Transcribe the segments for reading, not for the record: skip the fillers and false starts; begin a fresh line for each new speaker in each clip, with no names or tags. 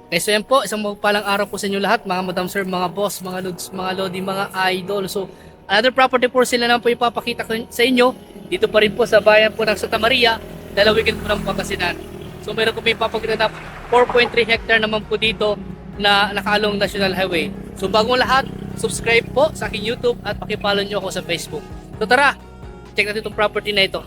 Okay, so yan po, isang magpalang araw po sa inyo lahat, mga madam sir, mga boss, mga lods, mga lodi, mga idol. So, another property po sila naman po ipapakita ko sa inyo. Dito pa rin po sa bayan po ng Santa Maria, Dalawigan po ng Pangasinan. So, meron ko po ipapakita na 4.3 hectare naman po dito na nakaalong National Highway. So, bago lahat, subscribe po sa aking YouTube at pakipollow nyo ako sa Facebook. So, tara, check natin itong property na ito.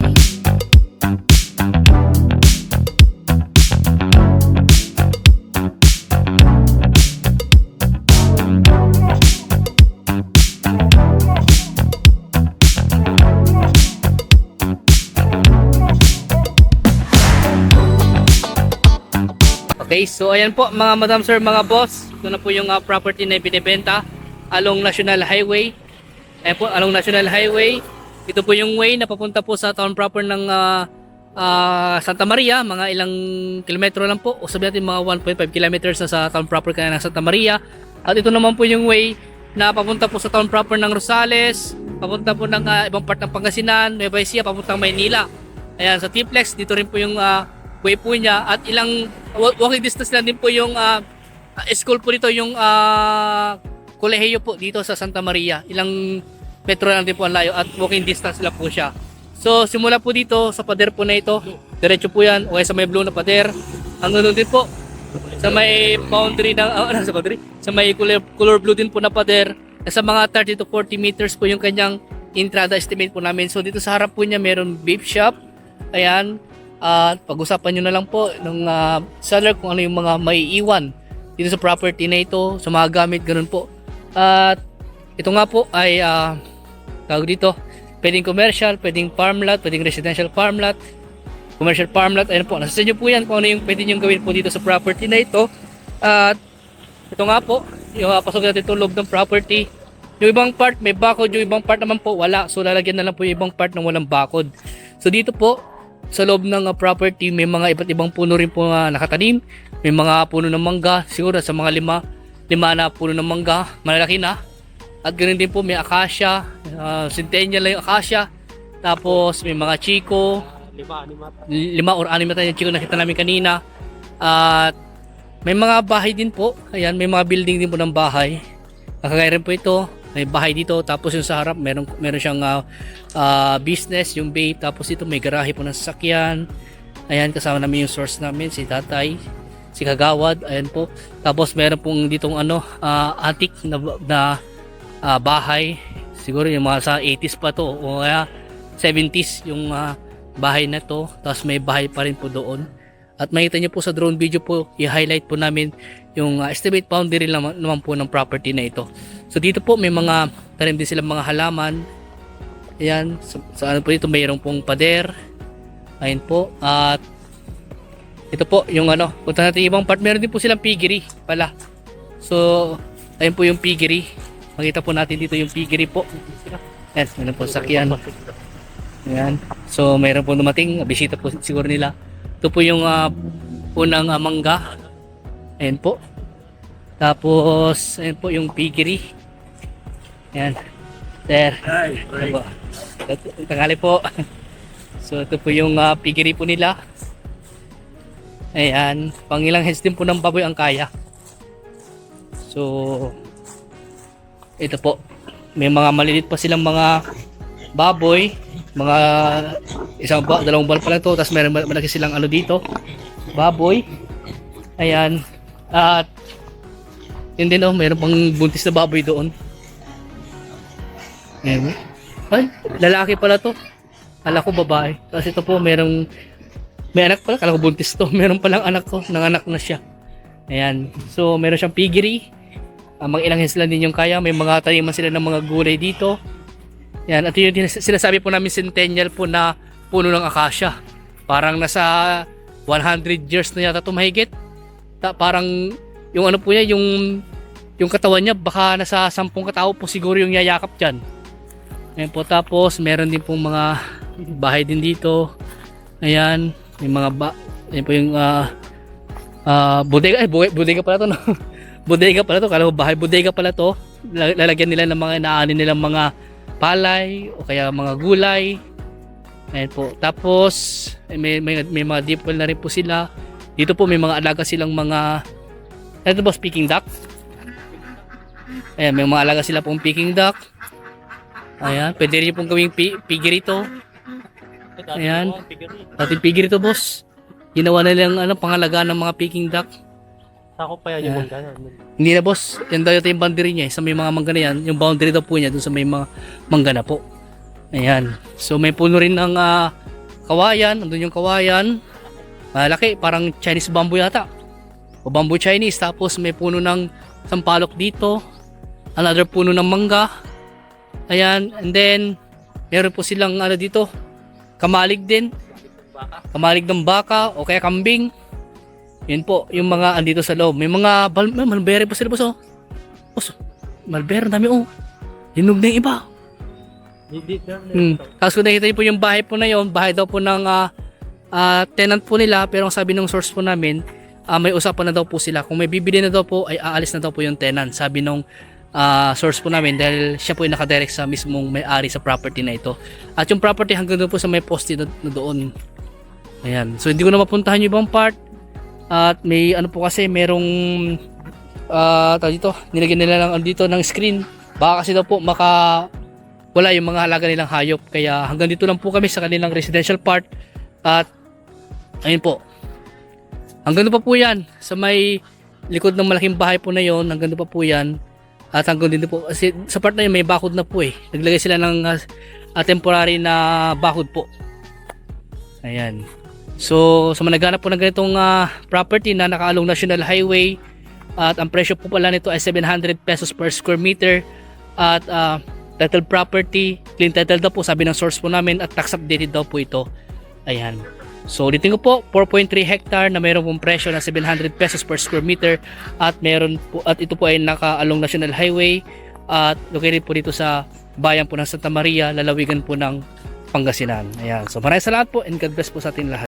Okay, so ayan po mga madam sir, mga boss. Ito na po yung property na binibenta along National Highway. Ayan po, along National Highway. Ito po yung way na papunta po sa town proper ng Santa Maria. Mga ilang kilometro lang po. O sabihin natin mga 1.5 kilometers na sa town proper ka ng Santa Maria. At ito naman po yung way na papunta po sa town proper ng Rosales. Papunta po ng ibang part ng Pangasinan, Nueva Ecija, papuntang Maynila. Ayan, sa T-Plex, dito rin po yung way po niya. At ilang walking distance lang din po yung school po dito, yung kolehiyo po dito sa Santa Maria. Ilang metro lang din po ang layo at walking distance lang po siya. So simula po dito sa pader po na ito, diretso po yan, o sa may blue na pader. Hanggang doon din po sa may boundary ng sa may color blue din po na pader. Sa mga 30 to 40 meters po yung kanyang entrada estimate po namin. So dito sa harap po niya meron vape shop. Ayan. At pag-usapan nyo na lang po ng seller kung ano yung mga maiiwan dito sa property na ito, sa mga gamit, ganun po. At ito nga po ay tawag dito, pwedeng commercial, pwedeng farmlot, pwedeng residential farmlot, commercial farmlot. Ayan po, nasa inyo po yan kung ano yung pwede nyo gawin po dito sa property na ito. At ito nga po, yung pasok natin itong loob ng property. Yung ibang part may bakod, yung ibang part naman po wala. So lalagyan na lang po yung ibang part ng walang bakod. So dito po sa loob ng property may mga iba't ibang puno rin po na nakatanim. May mga puno ng mangga, siguro sa mga lima na puno ng mangga, malalaki na. At ganoon din po may acacia, centennial lang yung acacia. Tapos may mga chiko, lima or anim na tayo yung chiko nakita namin kanina. At may mga bahay din po. Ayan, may mga building din po ng bahay. Kagaya rin po ito. May bahay dito, tapos yung sa harap meron siyang business, yung babe. Tapos ito may garahe po ng sasakyan. Ayan, kasama namin yung source namin, si tatay, si Kagawad. Ayan po. Tapos meron pong ditong antique na bahay. Siguro yung mga sa 80s pa to o kaya 70s yung bahay na to. Tapos may bahay pa rin po doon. At makita nyo po sa drone video po, i-highlight po namin yung estimate boundary naman po ng property na ito. So dito po may mga tanim din silang mga halaman. Ayan, sa ano po dito mayroong pong pader. Ayan po. At ito po yung punta natin ibang part, meron din po silang piggery pala. So ayan po yung piggery. Makita po natin dito yung piggery po. Ayan, meron po sakyan. Ayan. So meron po dumating, bisita po siguro nila. Ito po yung unang mangga. Ayan po. Tapos ayan po yung piggery. Ayan. There. Ayan po. Tangali po. So ito po yung piggery po nila. Ayan. Pangilang heads din po ng baboy ang kaya. So ito po. May mga maliliit pa silang mga baboy. Mga dalawang buwan pa lang to. Tapos meron malaki silang dito. Baboy. Ayan. At yun din meron pang buntis na baboy doon. Ayan. Ay, lalaki pala to. Kala ko babae. Tapos ito po may anak pala. Kala ko buntis to. Meron palang anak to. Nanganak na siya. Ayan. So meron siyang piggery. Mga ilang hens lang din yung kaya. May mga taniman sila ng mga gulay dito. Ayan. At yun sinasabi po namin centennial po na puno ng acacia. Parang nasa 100 years na yata ito mahigit. Parang yung po niya, yung katawan niya baka nasa 10 katao po siguro yung yayakap dyan. Ayan po. Tapos meron din pong mga bahay din dito. Ayan. May mga ayan po yung bodega. Bodega pala to, no? Bodega pala to. Kala ko bahay. Bodega pala to. Lalagyan nila ng mga inaanin nilang mga palay o kaya mga gulay. Ayan po. Tapos may mga deep well na rin po sila. Dito po may mga alaga silang mga Ito boss, Peking duck. Ayan, may mga alaga sila pong Peking duck. Ayan, pwede rin pong gawing piggery ito. Ayan, dating piggery ito boss. Ginawa na lang pangalagaan ng mga Peking duck.
Sako pa yan yung mangga.
Hindi na boss, yan daw yung boundary niya. Sa may mga mangga na yan, yung boundary daw po niya dun sa may mga mangga na po. Ayan, so may puno rin ng kawayan. Andun yung kawayan. Malaki, parang Chinese bamboo yata. O bamboo Chinese. Tapos may puno ng sampalok dito. Another puno ng mangga. Ayan, and then meron po silang dito, kamalig din. Kamalig ng baka o kaya kambing. Yun po, yung mga andito sa loob. May mga malbere po sila boss oh. Boss, malbere dami oh. Hinog na yung iba. Tapos kung nakita niyo po yung bahay po na yun, bahay daw po ng tenant po nila, pero ang sabi ng source po namin, may usapan na daw po sila. Kung may bibili na daw po, ay aalis na daw po yung tenant. Sabi nung source po namin, dahil siya po yung nakadirect sa mismong may-ari sa property na ito. At yung property hanggang doon po sa may poste na doon. Ayan. So hindi ko na mapuntahan yung ibang part. At may po kasi, merong dito, nilagyan nila lang dito ng screen. Baka kasi daw po wala yung mga halaga nilang hayop. Kaya hanggang dito lang po kami sa kanilang residential part. At ayun po, hanggang doon pa po yan sa may likod ng malaking bahay po na yon. Hanggang doon pa po yan. At hanggang dito po, kasi sa part na yun may bakod na po eh. Naglagay sila ng temporary na bakod po. Ayan. So sa managhanap po ng ganitong property na nakaalong National Highway, at ang presyo po pala nito ay 700 pesos per square meter. At title property, clean title daw po sabi ng source po namin, at tax updated daw po ito. Ayan. So dito ko po 4.3 hectare na mayroon pong presyo na 700 pesos per square meter, at meron po, at ito po ay nakaalong National Highway at located po dito sa bayan po ng Santa Maria, lalawigan po ng Pangasinan. Ayan. So maraming salamat po and God bless po sa atin lahat.